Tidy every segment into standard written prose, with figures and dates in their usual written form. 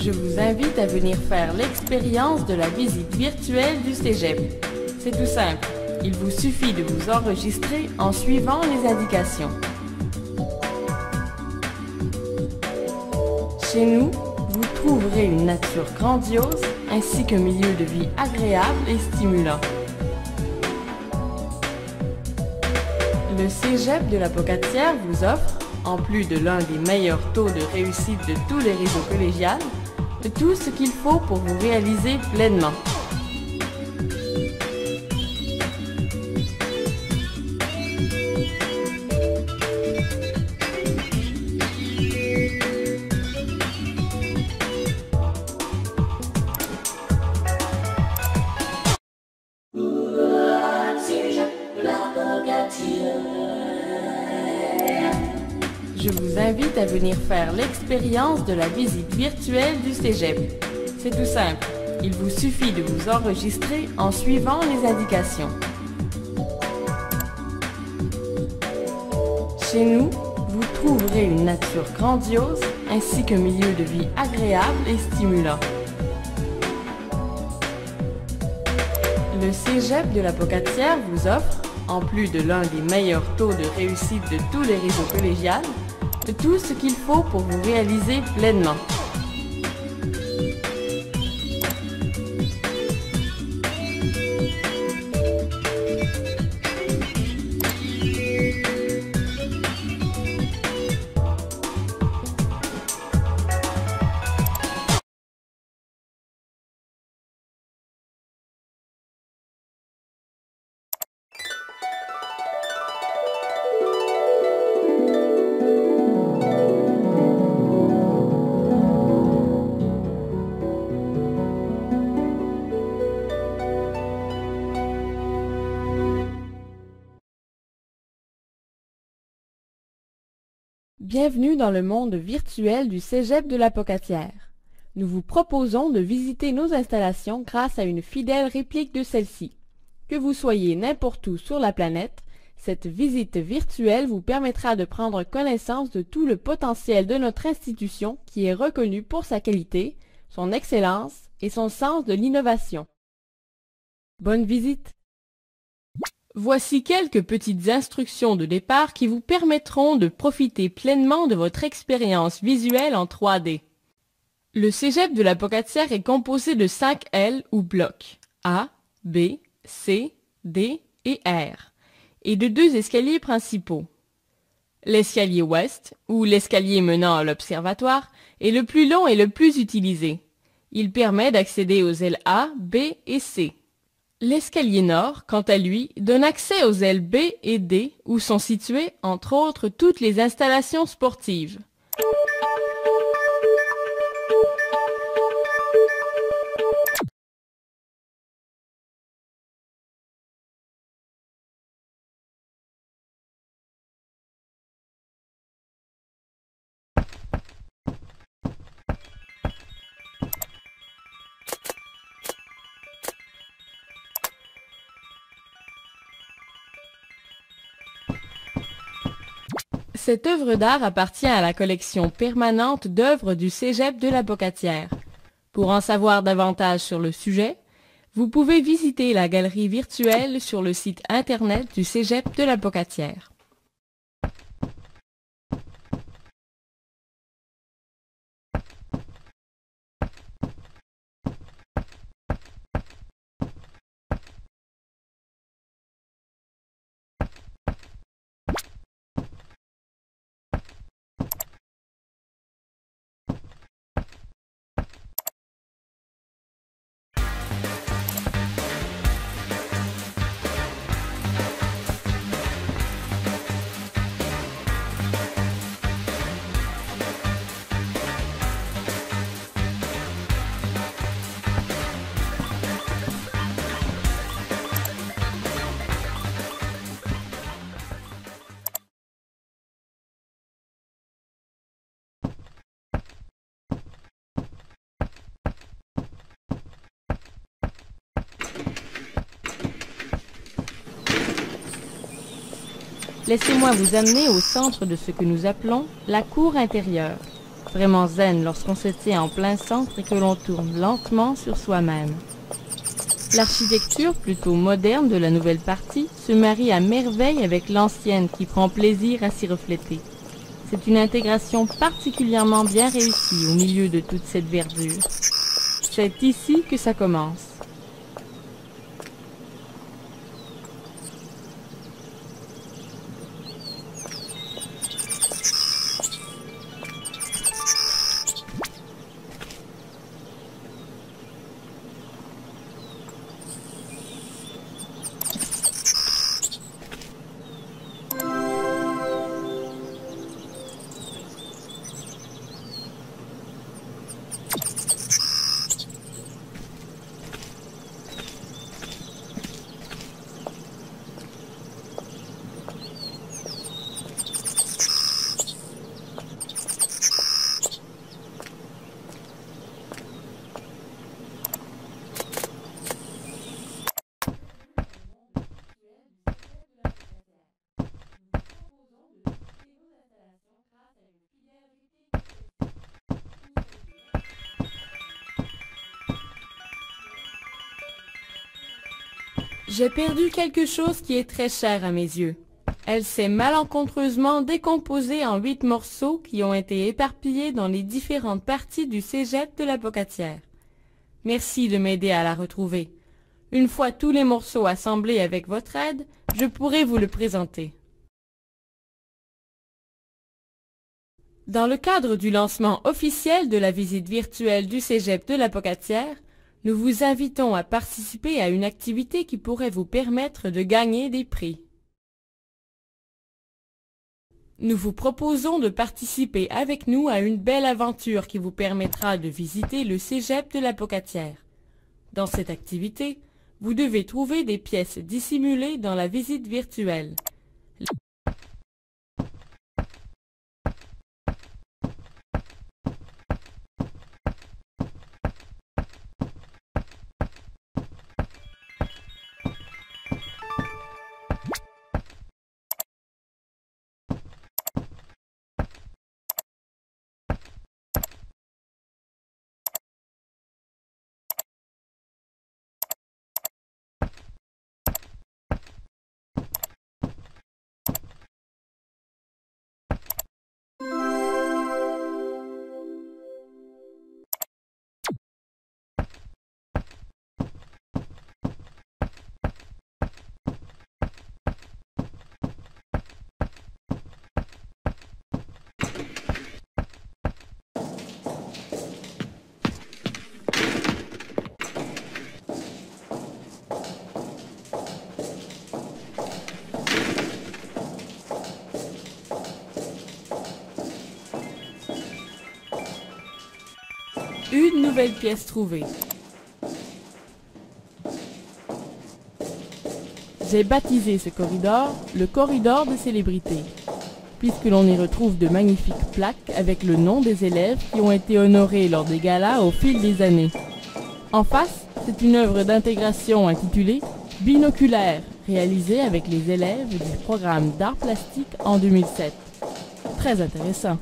Je vous invite à venir faire l'expérience de la visite virtuelle du Cégep. C'est tout simple, il vous suffit de vous enregistrer en suivant les indications. Chez nous, vous trouverez une nature grandiose ainsi qu'un milieu de vie agréable et stimulant. Le Cégep de la Pocatière vous offre, en plus de l'un des meilleurs taux de réussite de tous les réseaux collégiales, tout ce qu'il faut pour vous réaliser pleinement. Je vous invite à venir faire l'expérience de la visite virtuelle du Cégep. C'est tout simple, il vous suffit de vous enregistrer en suivant les indications. Chez nous, vous trouverez une nature grandiose ainsi qu'un milieu de vie agréable et stimulant. Le Cégep de la Pocatière vous offre, en plus de l'un des meilleurs taux de réussite de tous les réseaux collégiales, tout ce qu'il faut pour vous réaliser pleinement. Bienvenue dans le monde virtuel du Cégep de la Pocatière. Nous vous proposons de visiter nos installations grâce à une fidèle réplique de celle-ci. Que vous soyez n'importe où sur la planète, cette visite virtuelle vous permettra de prendre connaissance de tout le potentiel de notre institution qui est reconnue pour sa qualité, son excellence et son sens de l'innovation. Bonne visite! Voici quelques petites instructions de départ qui vous permettront de profiter pleinement de votre expérience visuelle en 3D. Le Cégep de la Pocatière est composé de 5 ailes ou blocs A, B, C, D et R, et de 2 escaliers principaux. L'escalier ouest, ou l'escalier menant à l'observatoire, est le plus long et le plus utilisé. Il permet d'accéder aux ailes A, B et C. L'escalier nord, quant à lui, donne accès aux ailes B et D où sont situées, entre autres, toutes les installations sportives. Cette œuvre d'art appartient à la collection permanente d'œuvres du Cégep de la Pocatière. Pour en savoir davantage sur le sujet, vous pouvez visiter la galerie virtuelle sur le site internet du Cégep de la Pocatière. Laissez-moi vous amener au centre de ce que nous appelons la cour intérieure. Vraiment zen lorsqu'on se tient en plein centre et que l'on tourne lentement sur soi-même. L'architecture plutôt moderne de la nouvelle partie se marie à merveille avec l'ancienne qui prend plaisir à s'y refléter. C'est une intégration particulièrement bien réussie au milieu de toute cette verdure. C'est ici que ça commence. J'ai perdu quelque chose qui est très cher à mes yeux. Elle s'est malencontreusement décomposée en 8 morceaux qui ont été éparpillés dans les différentes parties du cégep de la Pocatière. Merci de m'aider à la retrouver. Une fois tous les morceaux assemblés avec votre aide, je pourrai vous le présenter. Dans le cadre du lancement officiel de la visite virtuelle du cégep de la Pocatière, nous vous invitons à participer à une activité qui pourrait vous permettre de gagner des prix. Nous vous proposons de participer avec nous à une belle aventure qui vous permettra de visiter le cégep de la Pocatière. Dans cette activité, vous devez trouver des pièces dissimulées dans la visite virtuelle. Une nouvelle pièce trouvée. J'ai baptisé ce corridor le corridor de célébrités, puisque l'on y retrouve de magnifiques plaques avec le nom des élèves qui ont été honorés lors des galas au fil des années. En face, c'est une œuvre d'intégration intitulée « Binoculaire », réalisée avec les élèves du programme d'art plastique en 2007. Très intéressant.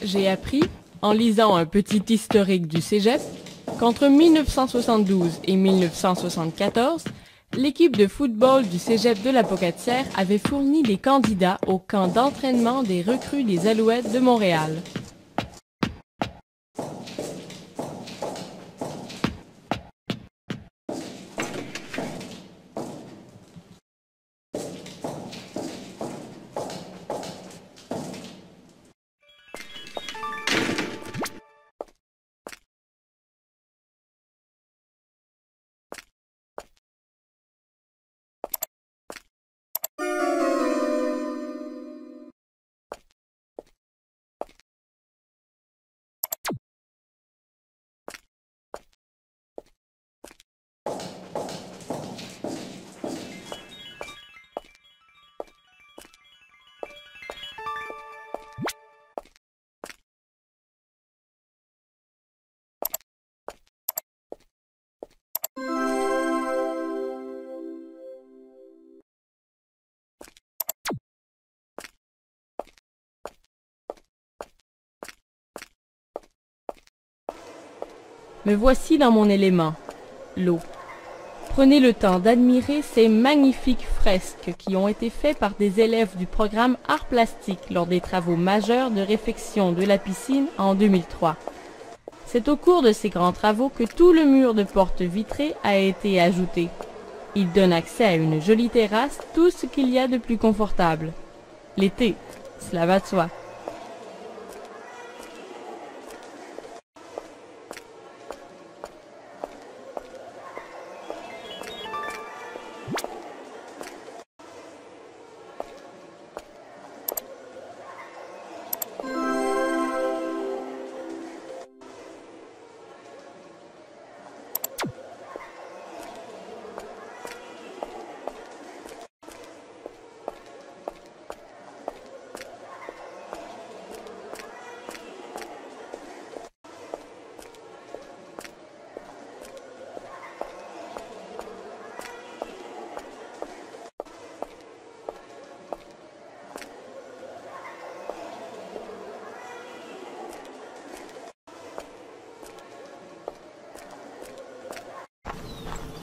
J'ai appris, en lisant un petit historique du Cégep, qu'entre 1972 et 1974, l'équipe de football du Cégep de la Pocatière avait fourni des candidats au camp d'entraînement des recrues des Alouettes de Montréal. Me voici dans mon élément, l'eau. Prenez le temps d'admirer ces magnifiques fresques qui ont été faites par des élèves du programme Art Plastique lors des travaux majeurs de réfection de la piscine en 2003. C'est au cours de ces grands travaux que tout le mur de porte vitrée a été ajouté. Il donne accès à une jolie terrasse, tout ce qu'il y a de plus confortable. L'été, cela va de soi.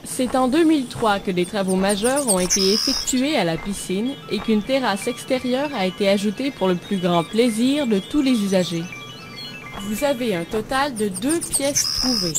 C'est en 2003 que des travaux majeurs ont été effectués à la piscine et qu'une terrasse extérieure a été ajoutée pour le plus grand plaisir de tous les usagers. Vous avez un total de 2 pièces trouvées.